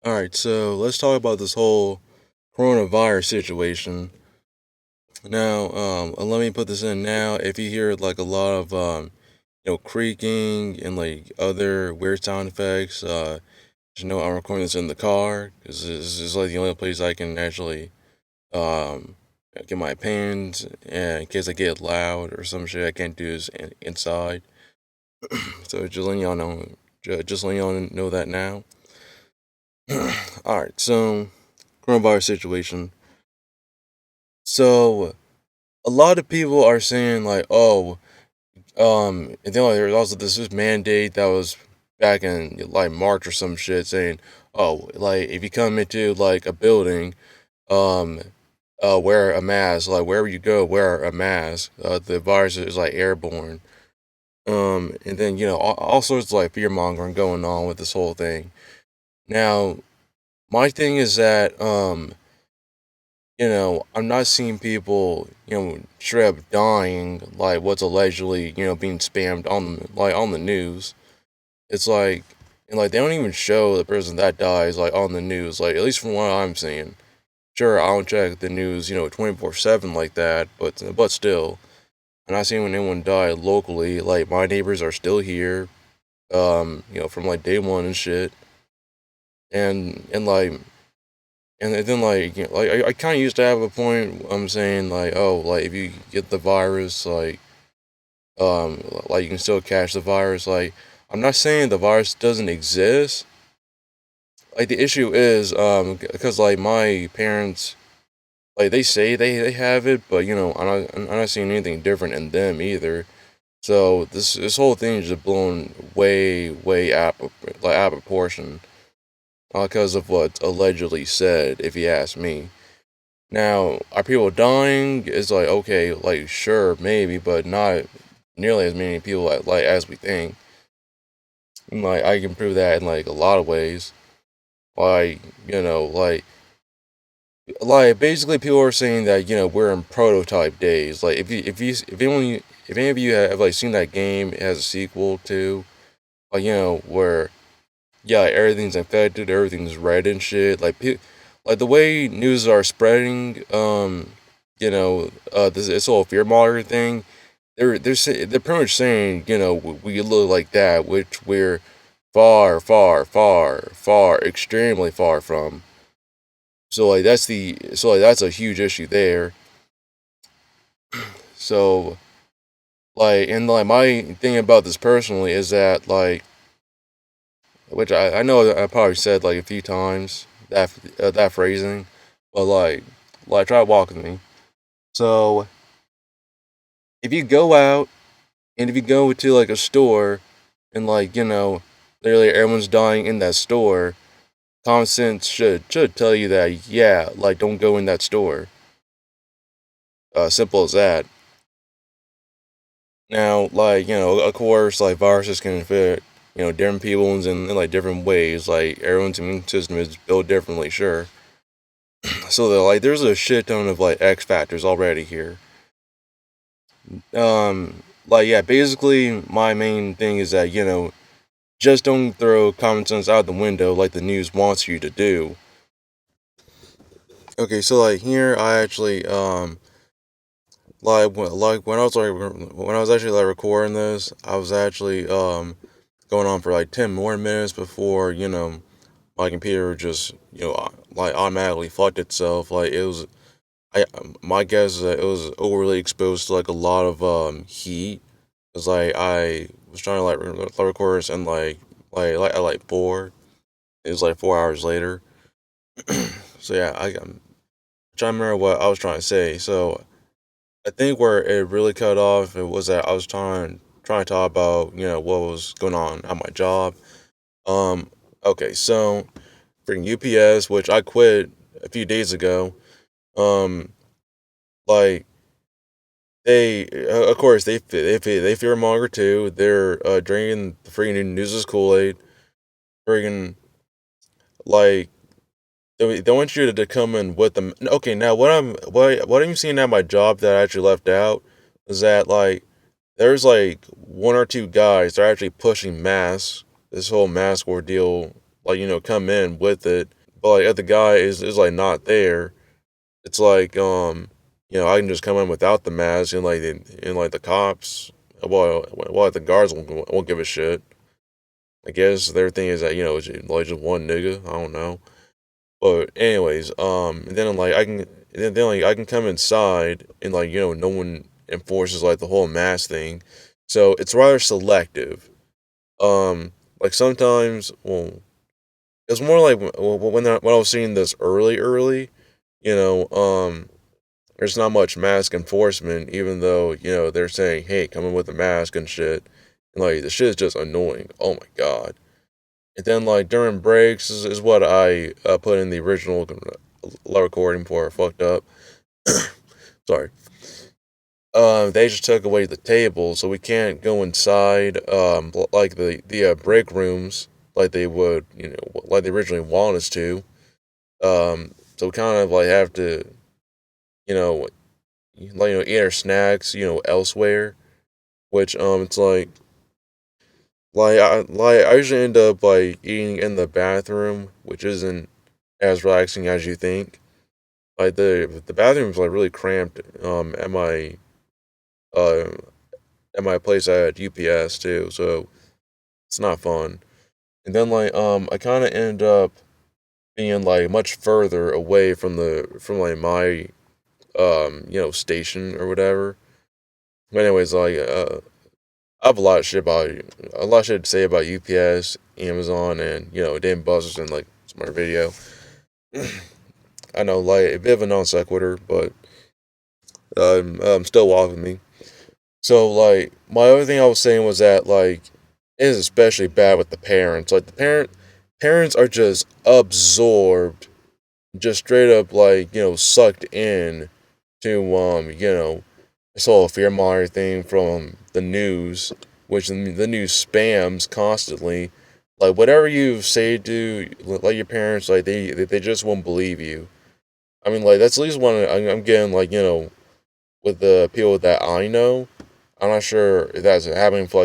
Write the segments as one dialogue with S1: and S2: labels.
S1: All right, so let's talk about this whole coronavirus situation. Now, let me put this in now. If you hear like a lot of creaking and like other weird sound effects, just know I'm recording this in the car because this is like the only place I can actually um get my opinions. And in case I get loud or some shit, I can't do this inside. So just letting y'all know, just letting y'all know that now. All right, so coronavirus situation. So a lot of people are saying like, oh, and then like, there's also this mandate that was back in like March or some shit saying, oh, like if you come into like a building, um, wear a mask. Like wherever you go, wear a mask. The virus is like airborne. And then all sorts of like fear mongering going on with this whole thing. Now, my thing is that I'm not seeing people, straight up dying like what's allegedly, being spammed on the news. It's like, and like they don't even show the person that dies like on the news. Like at least from what I'm seeing. Sure, I don't check the news, 24/7 like that, but still, I'm not seeing when anyone died locally. Like my neighbors are still here, from like day one and shit, and like and then like like I kind of used to have a point. I'm saying like, oh, like if you get the virus, like you can still catch the virus. Like I'm not saying the virus doesn't exist. Like the issue is because like my parents, like they say they have it, but I'm not seeing anything different in them either. So this whole thing is just blown way out of proportion because of what's allegedly said. If you ask me. Now, are people dying? It's like, okay, like, sure, maybe, but not nearly as many people like as we think. And, like, I can prove that in, like, a lot of ways. Like, basically people are saying that, we're in prototype days. Like, if any of you have, like, seen that game, it has a sequel to, like, where, yeah, like, everything's infected, everything's red and shit. Like the way news are spreading, this whole fear mongering thing. They're pretty much saying, we look like that, which we're far, extremely far from. So that's a huge issue there. So and like my thing about this personally is that like, which I know I probably said like a few times that phrasing, but try walking with me. So if you go out and if you go to like a store and like literally everyone's dying in that store, common sense should tell you that, yeah, like don't go in that store. Simple as that. Now, like of course, like viruses can infect different people in like different ways. Like everyone's immune system is built differently, sure. So there's a shit ton of like X factors already here. Yeah, basically my main thing is that just don't throw common sense out the window like the news wants you to do. Okay, so like here I actually like when I was actually like recording this, I was actually going on for like 10 more minutes before my computer just like automatically fucked itself. Like it was I my guess is that it was overly exposed to like a lot of heat. Cause like I was trying to like record this and like at like 4. It was like 4 hours later. So yeah, I'm trying to remember what I was trying to say. So I think where it really cut off it was that I was trying to talk about what was going on at my job. Um, okay, so freaking UPS, which I quit a few days ago. Um, like of course they fear monger too. They're drinking the freaking news Kool Aid. Freaking like they want you to come in with them. Okay, now what I'm seeing at my job that I actually left out is that like there's like one or two guys that are actually pushing masks. This whole mask ordeal, like come in with it. But like if the guy is like not there, it's like I can just come in without the mask and like the cops, well the guards won't give a shit. I guess their thing is that it's like just one nigga. I don't know. But anyways, and then like I can come inside and like no one enforces like the whole mask thing, so it's rather selective. Like sometimes, well, it's more like when I was seeing this early, you know, there's not much mask enforcement, even though they're saying, "Hey, come in with a mask and shit," and like the shit is just annoying. Oh my god. And then like during breaks is what I put in the original recording before I fucked up. Sorry. They just took away the table, so we can't go inside. Like the break rooms, like they would, like they originally want us to. So we kind of like have to, you know, eat our snacks, elsewhere. Which it's like I usually end up like eating in the bathroom, which isn't as relaxing as you think. Like the bathroom's like really cramped. Uh at my place at UPS too, so it's not fun. And then I kind of end up being like much further away from like my station or whatever. But anyways, I have a lot of shit to say about UPS, Amazon, and Dan Buzzers and like Smart Video. I know like a bit of a non sequitur, but still walk with me. So like my other thing I was saying was that like it is especially bad with the parents. Like parents are just absorbed, just straight up like sucked in to this whole fear mongering thing from the news, which the news spams constantly. Like whatever you say to like your parents, like they just won't believe you. I mean, like that's at least one I'm getting like with the people that I know. I'm not sure if that's happening for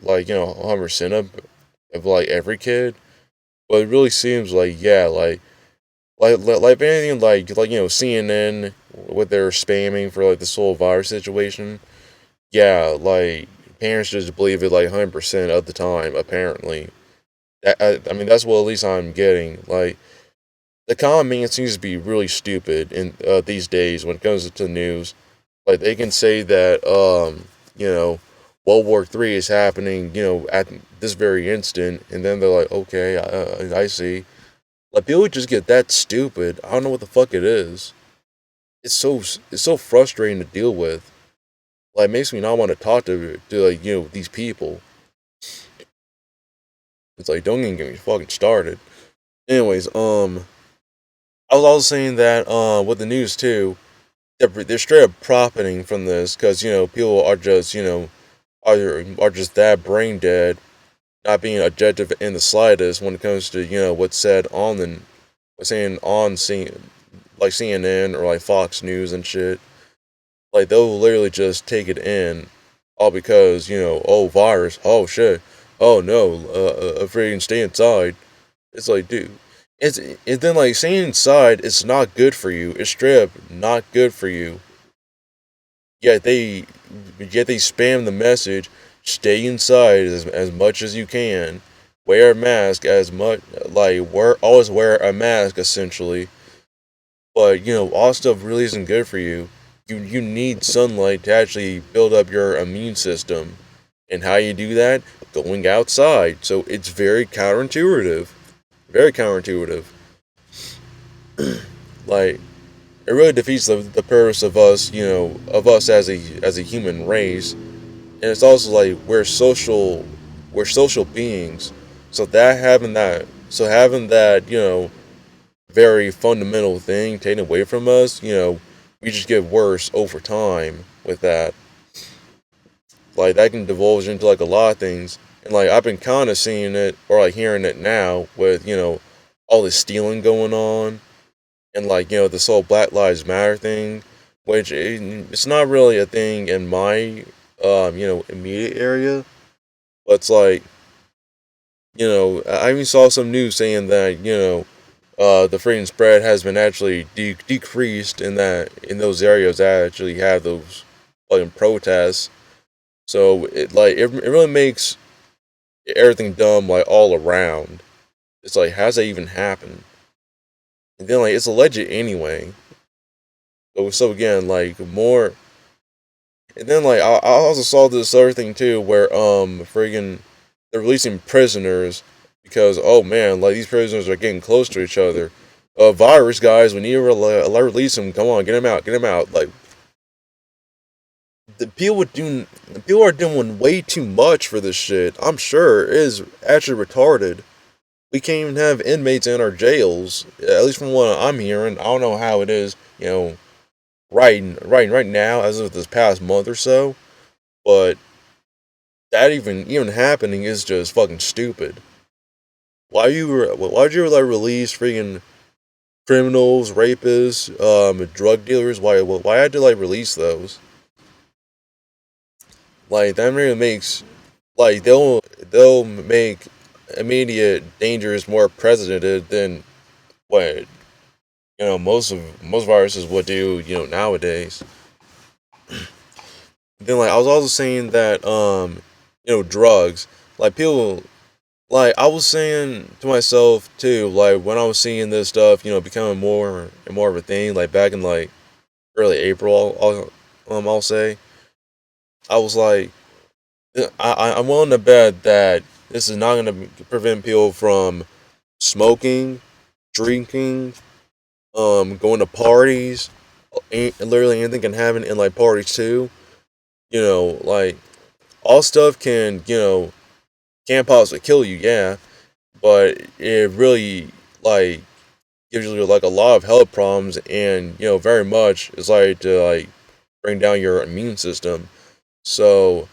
S1: like 100% of like every kid, but it really seems like yeah, like anything CNN what they're spamming for like this whole virus situation. Yeah, like parents just believe it like 100% of the time. Apparently, I mean that's what at least I'm getting. Like the common man seems to be really stupid in these days when it comes to the news. Like they can say that World War III is happening at this very instant, and then they're like, okay, I see. Like people would just get that stupid. I don't know what the fuck it is. It's so frustrating to deal with. Like it makes me not want to talk to like these people. It's like don't even get me fucking started. Anyways, I was also saying that with the news too, they're straight up profiting from this because people are just are just that brain dead, not being objective in the slightest when it comes to what's said on the what's saying on like CNN or like Fox News and shit. Like they'll literally just take it in, all because oh virus, oh shit, oh no, afraid and stay inside. It's like dude, it's then like staying inside. It's not good for you. It's straight up not good for you. Yet they yet they spam the message. Stay inside as much as you can. Wear a mask as much always wear a mask essentially. But all stuff really isn't good for you. You need sunlight to actually build up your immune system. And how you do that? Going outside. So it's very counterintuitive. Very counterintuitive. Like it really defeats the purpose of us, of us as a human race. And it's also like we're social beings. So having that, very fundamental thing taken away from us, we just get worse over time with that. Like that can divulge into like a lot of things. And like I've been kind of seeing it or like hearing it now with, all this stealing going on and like, this whole Black Lives Matter thing, which it's not really a thing in my immediate area, but it's like, I even saw some news saying that, the freaking spread has been actually decreased in those areas that actually have those fucking protests. So it really makes everything dumb like all around. It's like, how's that even happen? And then like it's alleged anyway. So again, like more. And then like I also saw this other thing too, where friggin' they're releasing prisoners because, oh man, like these prisoners are getting close to each other. Virus guys, we need to release them. Come on, get them out. Like the people are doing way too much for this shit. I'm sure it is actually retarded. We can't even have inmates in our jails. At least from what I'm hearing. I don't know how it is, right now, as of this past month or so. But that even happening is just fucking stupid. Why'd you like release freaking criminals, rapists, drug dealers? Why had to like release those? Like that really makes like they'll make immediate dangers more precedented than what most viruses would do nowadays. Then like I was also saying that drugs, like people, like I was saying to myself too, like when I was seeing this stuff becoming more and more of a thing, like back in like early April, I'll say, I was like, I'm willing to bet that this is not going to prevent people from smoking, drinking, going to parties. Literally anything can happen in like parties too. Like all stuff can't possibly kill you, yeah, but it really like gives you like a lot of health problems, and very much is like to like bring down your immune system. So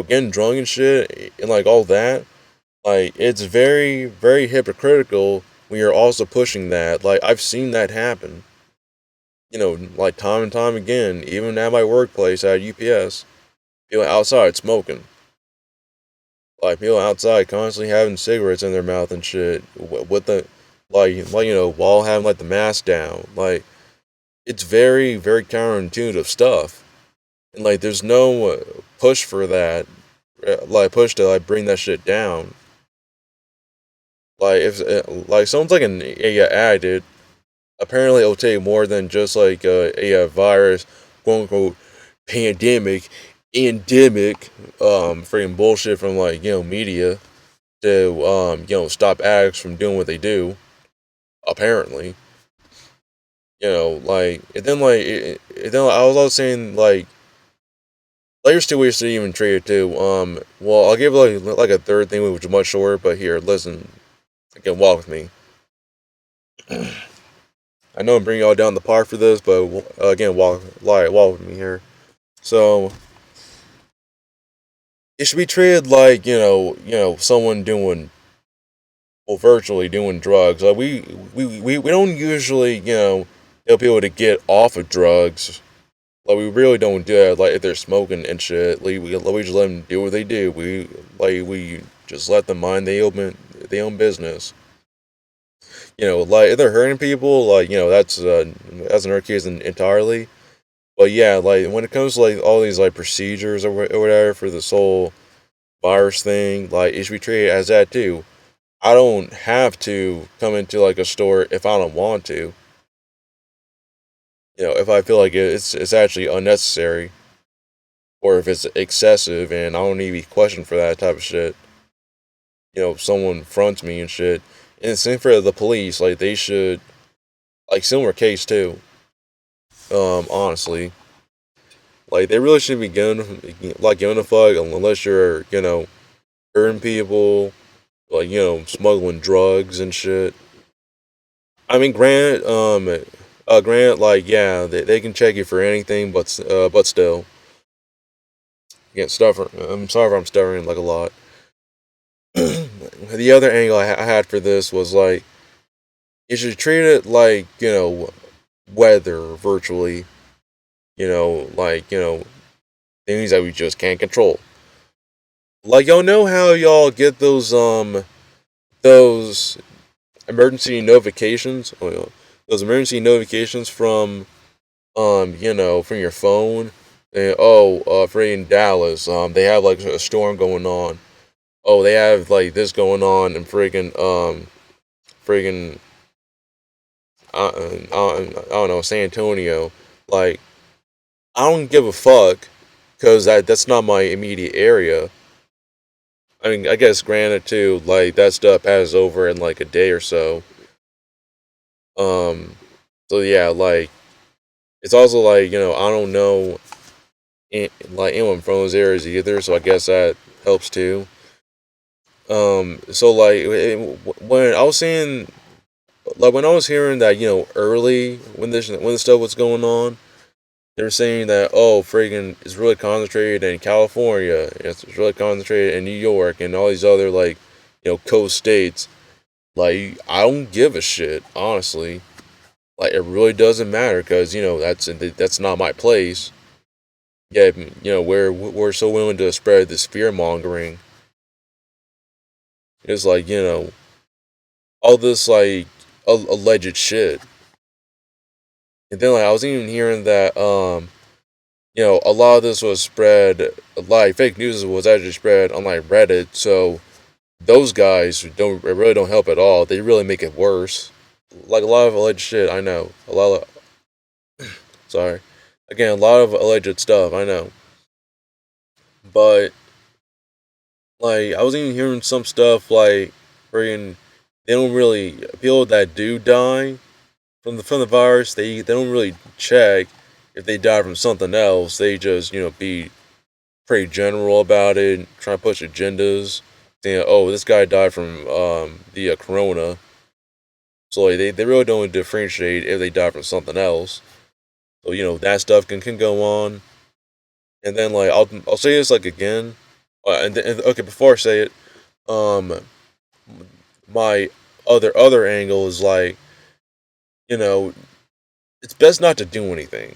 S1: getting drunk and shit and like all that, like it's very very hypocritical when you're also pushing that. Like I've seen that happen. Like time and time again, even at my workplace at UPS, people outside smoking. Like people outside constantly having cigarettes in their mouth and shit with the while having like the mask down. Like it's very very counterintuitive stuff, and like there's no push for that, like push to like bring that shit down. Like if like someone's like an addict, apparently it'll take more than just like a virus, quote unquote, pandemic, endemic, freaking bullshit from like media to stop addicts from doing what they do. Apparently, like and then I was also saying like there's two ways to even treat it too. Well, I'll give like a third thing which is much shorter, but here, listen, again, walk with me. I know I'm bringing y'all down the park for this, but again, walk with me here. So it should be treated like someone doing, well, virtually doing drugs. Like we don't usually help people to get off of drugs. Like we really don't do that. Like if they're smoking and shit, we just let them do what they do. We just let them mind their own business. Like if they're hurting people, like that's another case entirely. But yeah, like when it comes to like all these like procedures or whatever for this whole virus thing, like it should be treated as that too. I don't have to come into like a store if I don't want to. If I feel like it's actually unnecessary, or if it's excessive and I don't need to be questioned for that type of shit. If someone fronts me and shit. And the same for the police, like they should, like similar case too. Honestly, like they really shouldn't be giving a fuck unless you're hurting people, like smuggling drugs and shit. I mean, like yeah, they can check you for anything, but still, again, stuffer. I'm sorry if I'm stuttering like a lot. The other angle I had for this was like you should treat it like weather virtually. Like things that we just can't control. Like y'all know how y'all get those emergency notifications. Oh, yeah, those emergency notifications from from your phone. And, freaking Dallas. They have like a storm going on. Oh, they have like this going on in friggin' I don't know, San Antonio. Like, I don't give a fuck because that's not my immediate area. I mean, I guess granted too, like that stuff passes over in like a day or so. Um, so yeah, like it's also like I don't know like anyone from those areas either, so I guess that helps too. So like when I was seeing like when I was hearing that early when this stuff was going on, they were saying that friggin' it's really concentrated in California, it's really concentrated in New York and all these other like coast states. Like I don't give a shit honestly. Like it really doesn't matter because that's not my place. Yeah, we're so willing to spread this fear mongering. It's like all this like alleged shit. And then like I was even hearing that a lot of this was spread like fake news was actually spread on like Reddit. So those guys don't really don't help at all. They really make it worse. Like a lot of alleged shit. I know a lot of sorry. Again, a lot of alleged stuff. I know, but like I was even hearing some stuff like freaking they don't really people that do die from the virus. They don't really check if they die from something else. They just be pretty general about it, trying to push agendas. Saying, oh, this guy died from the corona. So like, they really don't differentiate if they die from something else. So that stuff can go on. And then like I'll say this like again. Okay, before I say it, um, my other angle is like you know it's best not to do anything.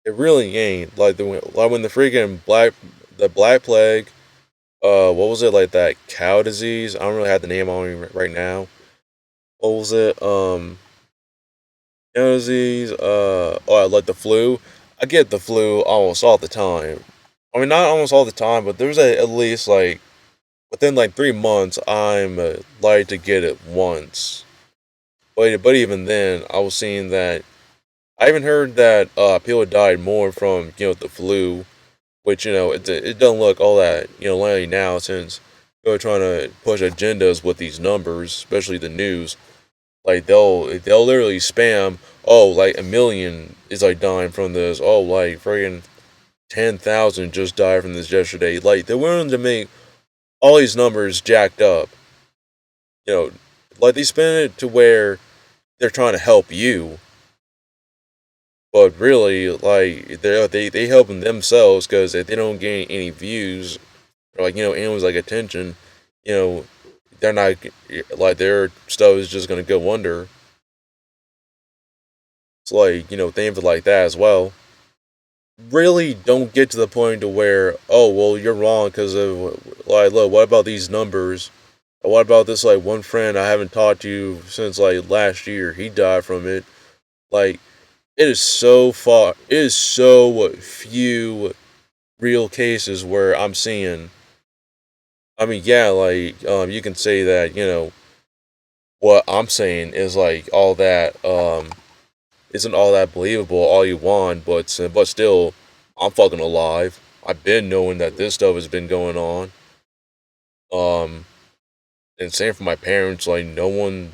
S1: It really ain't like when the freaking the black plague. What was it like that cow disease? I don't really have the name on me right now. What was it? Cow disease. Like the flu. I get the flu almost all the time. I mean, not almost all the time, but there's at least like within like 3 months, I'm like to get it once. But even then, I was seeing that I even heard that people died more from the flu, which it doesn't look all that likely now since they're trying to push agendas with these numbers, especially the news. Like they'll literally spam, oh, like a million is like dying from this. Oh, like friggin' 10,000 just died from this yesterday. Like they're willing to make all these numbers jacked up. You know, like they spin it to where they're trying to help you, but really, like they helping themselves because if they don't gain any views or like anyone's like attention, you know, they're not like their stuff is just gonna go under. It's like think of it like that as well. Really, don't get to the point to where well you're wrong because of like look what about these numbers? What about this like one friend I haven't talked to since like last year? He died from it. Like it is so far. It is so few real cases where I'm seeing. I mean, yeah, like you can say that what I'm saying is like all that isn't all that believable all you want, but still, I'm fucking alive. I've been knowing that this stuff has been going on. Um, and same for my parents. Like no one,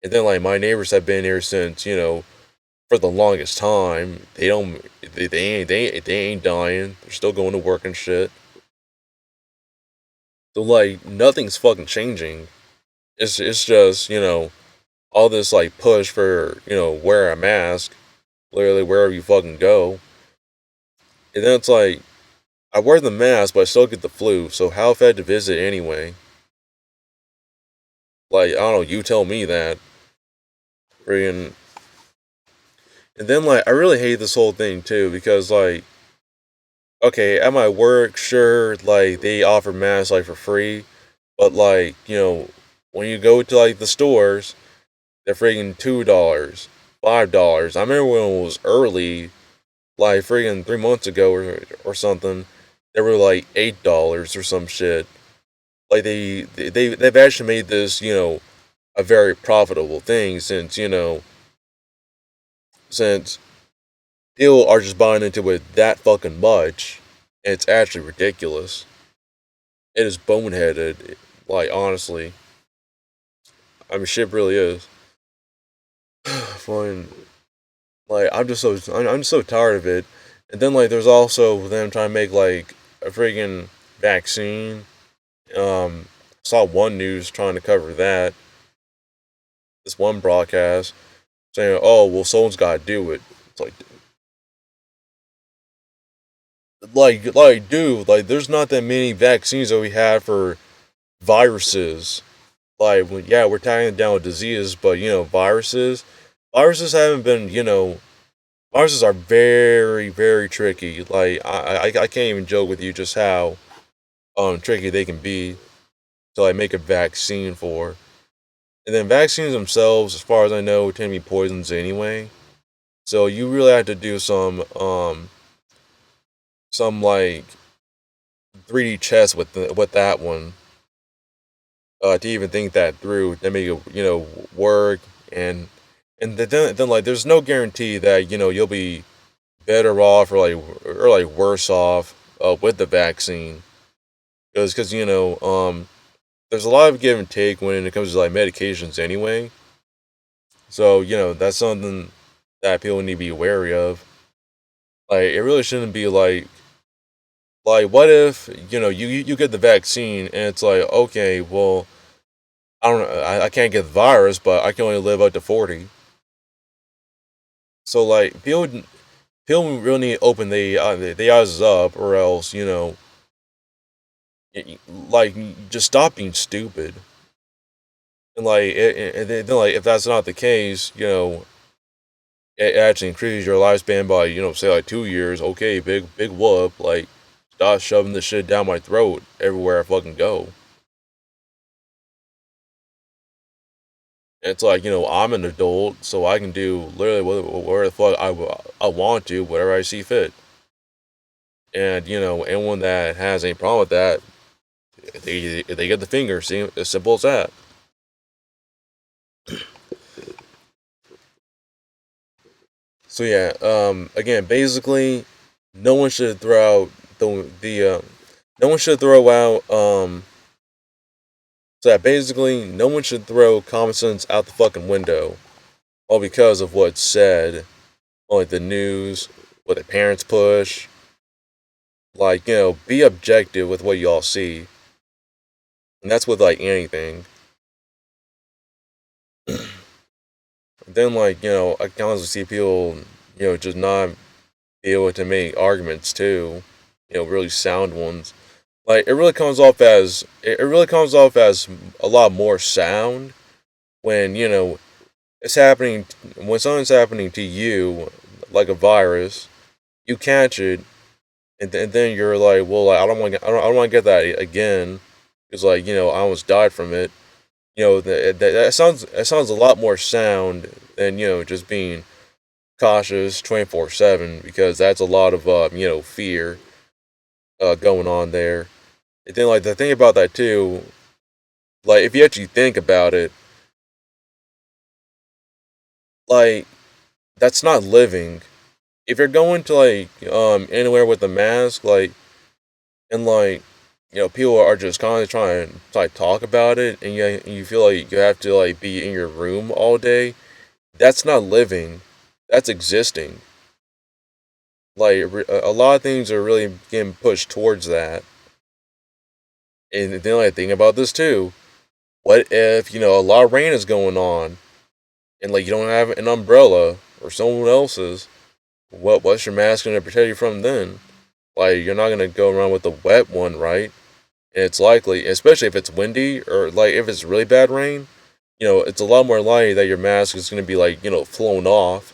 S1: and then like my neighbors have been here since for the longest time. They don't, they ain't dying. They're still going to work and shit. So like nothing's fucking changing. It's just all this like push for wear a mask literally wherever you fucking go, and then it's like I wear the mask but I still get the flu. So how effective is it anyway? Like I don't know. You tell me that. Friggin' and then like I really hate this whole thing too because like okay at my work sure like they offer masks like for free, but like when you go to like the stores, they're freaking $2, $5. I remember when it was early, like freaking 3 months ago or something, they were like $8 or some shit. Like they've actually made this, a very profitable thing since, since people are just buying into it that fucking much, and it's actually ridiculous. It is boneheaded, like honestly. I mean, shit really is. Fine. Like I'm just so tired of it. And then like there's also them trying to make like a freaking vaccine. Saw one news trying to cover that. This one broadcast saying, "Oh, well, someone's got to do it." It's dude, like, there's not that many vaccines that we have for viruses. Like, yeah, we're tackling down with diseases, but viruses haven't been, viruses are very, very tricky. Like, I can't even joke with you just how tricky they can be to like make a vaccine for. And then vaccines themselves, as far as I know, tend to be poisons anyway. So you really have to do some like 3D chess with that one to even think that through. Then make it work, and then like there's no guarantee that you'll be better off or like worse off with the vaccine because there's a lot of give and take when it comes to like medications anyway. So that's something that people need to be wary of. Like it really shouldn't be like what if you get the vaccine and it's like, okay, well, I don't know, I can't get the virus, but I can only live up to 40. So like people really need to open the eyes up, or else like just stop being stupid. And like then like if that's not the case, it actually increases your lifespan by say like 2 years. Okay, big whoop. Like stop shoving this shit down my throat everywhere I fucking go. It's like I'm an adult, so I can do literally whatever the fuck I want to, whatever I see fit. And anyone that has any problem with that, they get the finger. See, as simple as that. So yeah, again, basically, no one should throw out no one should throw out so that basically no one should throw common sense out the fucking window, all because of what's said on like the news, what the parents push. Like be objective with what y'all see, and that's with like anything. Then like I can also see people just not be able to make arguments too, really sound ones. Like it really comes off as a lot more sound when it's happening when something's happening to you, like a virus. You catch it, and then you're like, well, like, I don't want to get that again, because like I almost died from it. That sounds a lot more sound than just being cautious 24/7, because that's a lot of fear going on there. And then like the thing about that too, like if you actually think about it, like that's not living. If you're going to like anywhere with a mask, like, and like people are just constantly trying to like talk about it, and you feel like you have to like be in your room all day, that's not living, that's existing. Like a lot of things are really getting pushed towards that. And then like think about this too, what if a lot of rain is going on, and like you don't have an umbrella, or someone else's? What's your mask gonna protect you from then? Like you're not gonna go around with a wet one, right? And it's likely, especially if it's windy, or like if it's really bad rain, it's a lot more likely that your mask is gonna be like flown off.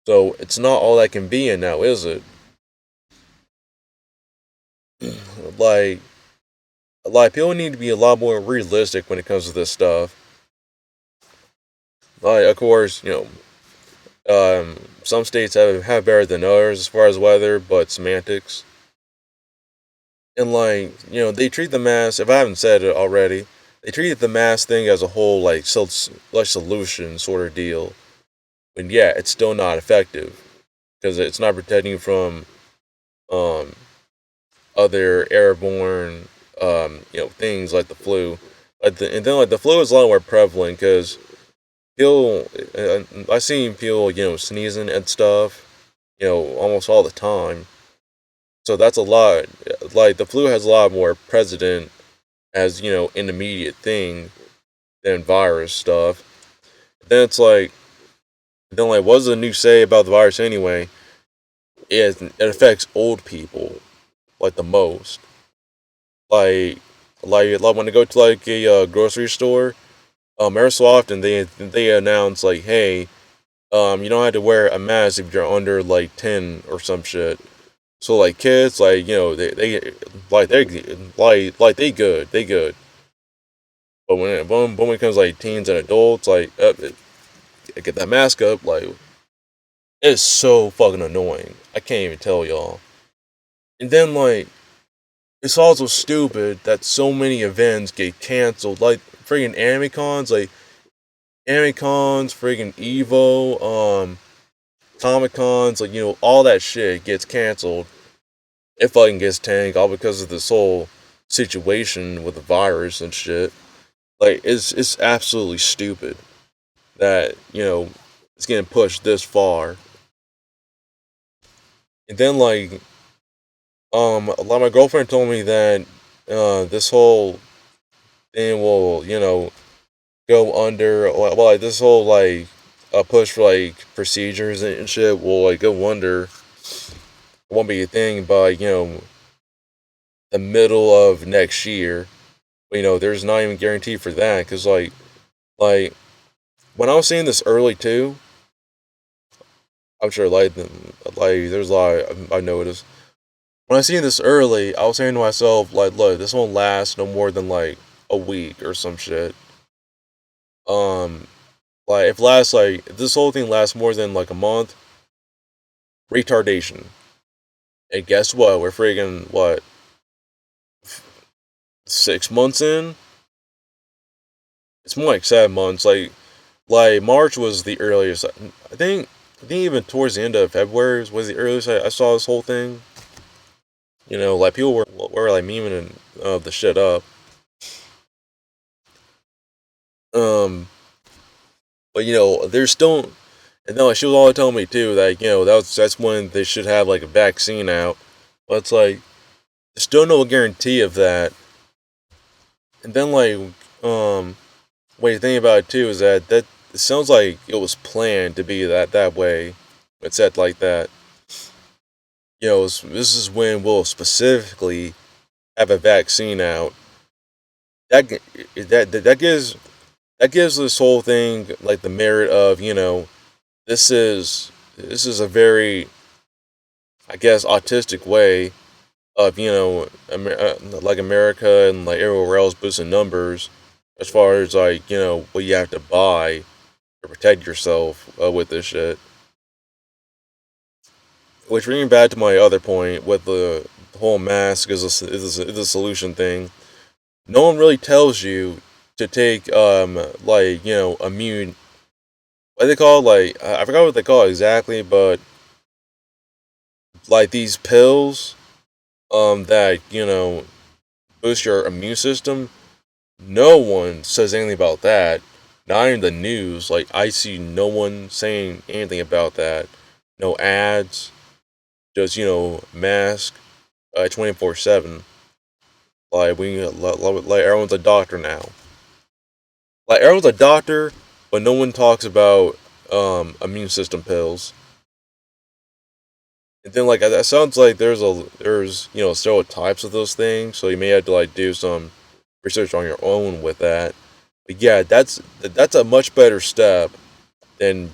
S1: So it's not all that convenient now, is it? Like like people need to be a lot more realistic when it comes to this stuff. Like, of course, some states have better than others as far as weather, but semantics. And like, they treat the mask. If I haven't said it already, they treat the mask thing as a whole like solution sort of deal. And yeah, it's still not effective because it's not protecting you from um other airborne things like the flu. And then like the flu is a lot more prevalent because people I seen people sneezing and stuff almost all the time. So that's a lot. Like the flu has a lot more precedent as an immediate thing than virus stuff. Then it's like what does the news say about the virus anyway? It affects old people like the most. Like like when I go to like a grocery store, every so often they announce like, hey, you don't have to wear a mask if you're under like 10 or some shit. So like kids, like they good. But when it comes like teens and adults, like get that mask up, like it's so fucking annoying. I can't even tell y'all. And then like it's also stupid that so many events get canceled. Like freaking anime cons, freaking Evo, Comic Cons, like all that shit gets canceled. It fucking gets tanked all because of this whole situation with the virus and shit. Like it's absolutely stupid that it's getting pushed this far. And then like my girlfriend told me that this whole thing will go under like this whole like push for like procedures and shit will like go under. It won't be a thing by the middle of next year. But, there's not even guarantee for that because like when I was seeing this early too, I'm sure like there's a lot I noticed. When I seen this early, I was saying to myself like, look, this won't last no more than like a week or some shit. Um, like if this whole thing lasts more than like a month, retardation. And guess what? We're freaking what 6 months in? It's more like 7 months. Like March was the earliest. I think even towards the end of February was the earliest I saw this whole thing. Like people were like memeing the shit up. Um, but there's still, and then like, she was always telling me too that that's when they should have like a vaccine out. But it's like there's still no guarantee of that. And then what you think about it too is that it sounds like it was planned to be that way. It's set like that. This is when we'll specifically have a vaccine out. That that gives this whole thing like the merit of this is a very, I guess, autistic way of like America and like everywhere else boosting numbers as far as like what you have to buy to protect yourself with this shit. Which bringing back to my other point with the whole mask is a solution thing. No one really tells you to take like immune, what they call, like I forgot what they call it exactly, but like these pills that boost your immune system. No one says anything about that. Not in the news. Like I see no one saying anything about that. No ads. Just mask 24/7. Like like everyone's a doctor now. Like everyone's a doctor, but no one talks about immune system pills. And then like that sounds like there's several types of those things, so you may have to like do some research on your own with that. But yeah, that's a much better step than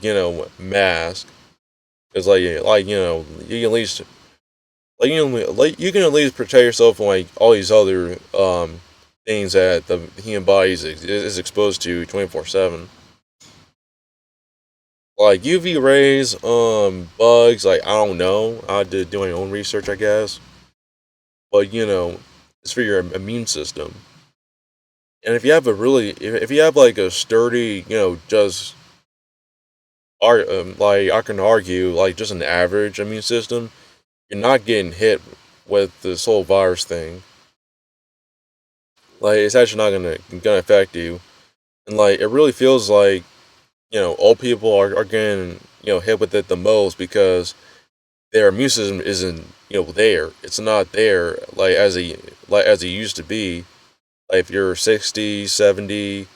S1: mask, because you can at least you can at least protect yourself from like all these other things that the human body is exposed to 24/7. Like UV rays, bugs. Like I don't know. I did do my own research, I guess. But it's for your immune system. And if you have if you have like a sturdy, just like I can argue, like just an average immune system, you're not getting hit with this whole virus thing. Like it's actually not gonna affect you, and like it really feels like old people are getting hit with it the most because their immune system isn't there. It's not there like as it used to be. Like if you're 60, 70,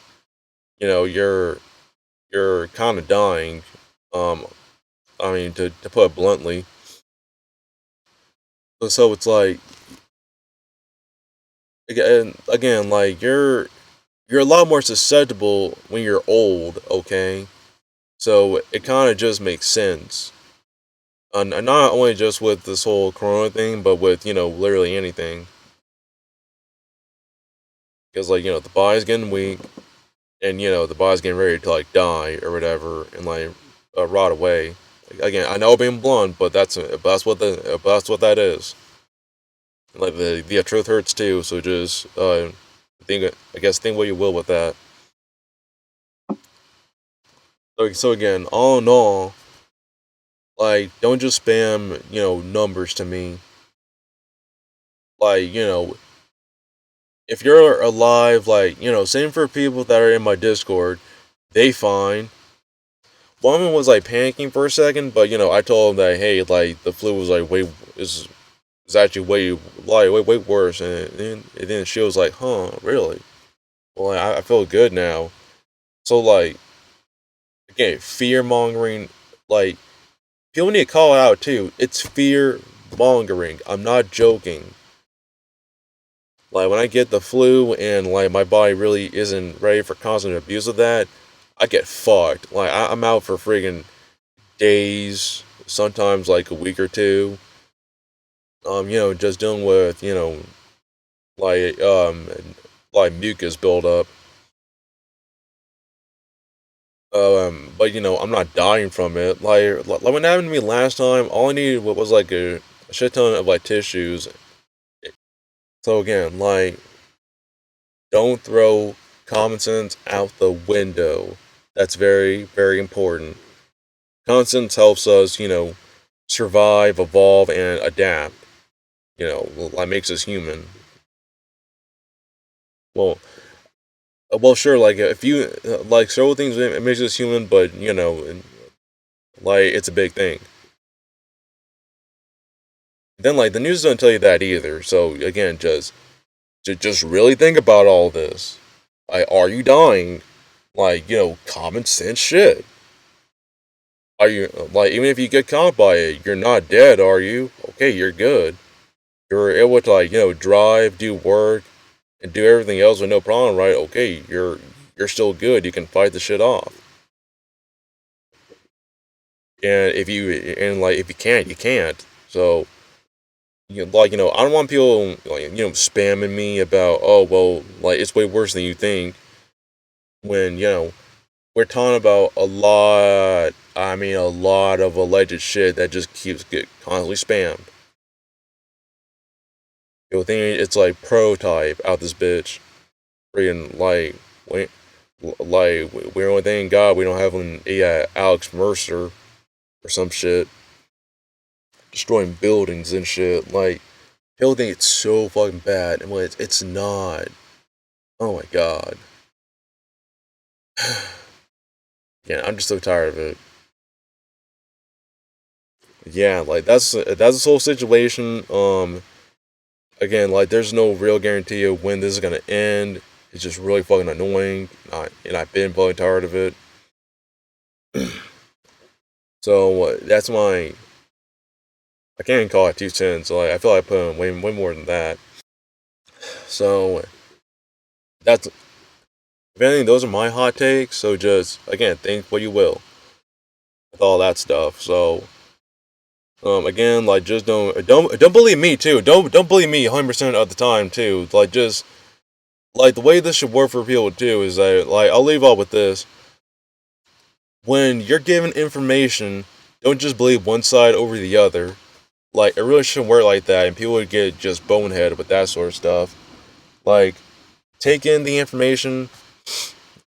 S1: you're kind of dying. Um, I mean to put it bluntly. So it's like again like you're a lot more susceptible when you're old. Okay, so it kind of just makes sense. And not only just with this whole corona thing, but with literally anything. Because like the body's getting weak, and the body's getting ready to like die or whatever, and like rot away. Again, I know being blunt, but that's what that is. Like the truth hurts too. So just think what you will with that. So again, all in all, like don't just spam numbers to me. Like if you're alive, like same for people that are in my Discord, they fine. One of them was like panicking for a second, but I told him that hey, like the flu was like is actually way worse, and then she was like, huh, really? Well, I feel good now. So like again, fear mongering, like people need to call it out too. It's fear mongering. I'm not joking. Like when I get the flu and like my body really isn't ready for constant abuse of that, I get fucked. Like I'm out for friggin' days, sometimes like a week or two. Just dealing with like like mucus buildup. But I'm not dying from it. Like when it happened to me last time, all I needed was like a shit ton of like tissues. So again, like don't throw common sense out the window. That's very, very important. Common sense helps us, survive, evolve, and adapt. Like makes us human. Well, sure. Like if you like several things, it makes us human, but like it's a big thing. Then like the news doesn't tell you that either. So again, just really think about all this. Like, are you dying? Like common sense shit. Are you like even if you get caught by it, you're not dead, are you? Okay, you're good. You're able to like drive, do work, and do everything else with no problem, right? Okay, you're still good. You can fight the shit off. And if you can't, you can't. So I don't want people like spamming me about like it's way worse than you think when we're talking about a lot. I mean, a lot of alleged shit that just keeps get constantly spammed. You'll think it's like prototype out this bitch. Freaking we, we're only thanking God we don't have Alex Mercer or some shit destroying buildings and shit. Like people think it's so fucking bad, and when it's not. Oh my god. Yeah, I'm just so tired of it. Yeah, like that's this whole situation. Again, like there's no real guarantee of when this is gonna end. It's just really fucking annoying, and I've been fucking tired of it. So that's my. I can't call it 2 cents. Like I feel like I put in way more than that. So that's if anything, those are my hot takes. So just again, think what you will with all that stuff. So again, like just don't believe me too. Don't believe me 100% of the time too. Like just like the way this should work for people too is that, like, I'll leave off with this. When you're given information, don't just believe one side over the other. Like, it really shouldn't work like that, and people would get just boneheaded with that sort of stuff. Like, take in the information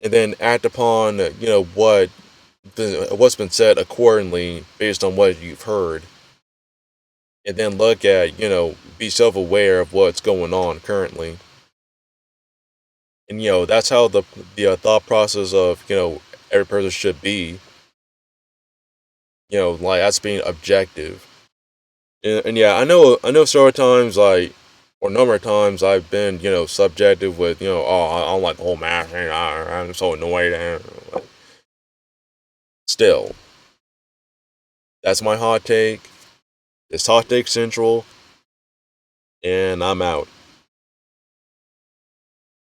S1: and then act upon, what's been said accordingly based on what you've heard, and then look at, be self-aware of what's going on currently. And that's how the thought process of every person should be. Like, that's being objective. And yeah, I know several times, like, or a number of times I've been subjective with oh, I don't like the whole math thing. I'm so annoyed. And still, that's my hot take. It's Hot Take Central, and I'm out.